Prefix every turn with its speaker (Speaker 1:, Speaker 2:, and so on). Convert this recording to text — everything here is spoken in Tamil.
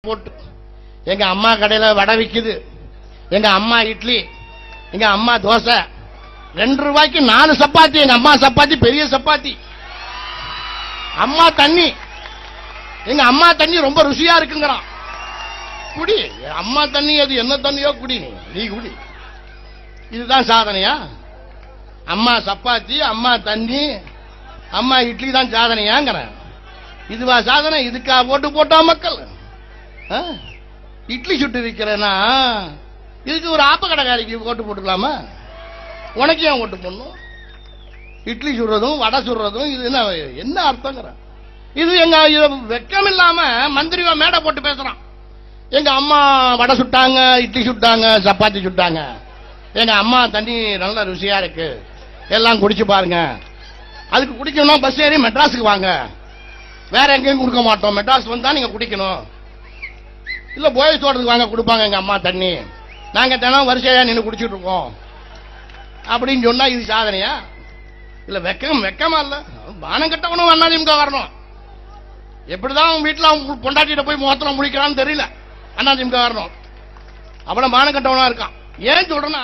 Speaker 1: போட்டு எங்க அம்மா கடையில வடை விக்குது, எங்க அம்மா இட்லி, எங்க அம்மா தோசை, 2 ரூபாய்க்கு 4 சப்பாத்தி. எங்க அம்மா சப்பாத்தி பெரிய சப்பாத்தி. அம்மா தண்ணி, எங்க அம்மா தண்ணி ரொம்ப ருசியா இருக்குங்கிறான். குடி அம்மா தண்ணி, அது என்ன தண்ணியோ குடி, நீ குடி. இதுதான் சாதனையா? அம்மா சப்பாத்தி, அம்மா தண்ணி, அம்மா இட்லி தான் சாதனையாங்கிற? இதுவா சாதனை? இதுக்கா ஓட்டு போட்டா மக்கள்? இட்லி சுட்டு விற்கிறேன்னா இதுக்கு ஒரு ஆப்ப கடைக்காரிக்கு ஓட்டு போட்டுக்கலாமா? உனக்கு ஏன் ஓட்டு போடணும்? இட்லி சுடுறதும் வடை சுடுறதும் இது என்ன அர்த்தங்கிற? இது எங்க வெக்கம் இல்லாம மந்திரி மேடை போட்டு பேசுறான். எங்க அம்மா வடை சுட்டாங்க, இட்லி சுட்டாங்க, சப்பாத்தி சுட்டாங்க, எங்க அம்மா தண்ணி நல்ல ருசியா இருக்கு, எல்லாம் குடிச்சு பாருங்க. அதுக்கு குடிக்கணும் பஸ் ஏறி மெட்ராஸுக்கு வாங்க, வேற எங்கேயும் கொடுக்க மாட்டோம், மெட்ராஸ் வந்தா நீங்க குடிக்கணும். இல்ல போய் தோட்டத்துக்கு வாங்க, கொடுப்பாங்க எங்க அம்மா தண்ணி, நாங்க தினம் வரிசையா நின்று குடிச்சிட்டு இருக்கோம் அப்படின்னு சொன்னா இது சாதனையா? இல்ல வெக்கமா இல்ல? பானம் கட்டவனும் அண்ணாதிமுக வரணும். எப்படிதான் அவங்க வீட்டுல அவங்க பொண்டாட்டிட்ட போய் முகத்துல முடிக்கிறான்னு தெரியல. அண்ணாதிமுக வரணும். அவ்வளவு பானம் கட்டவனா இருக்கான். ஏன் சொல்றேன்னா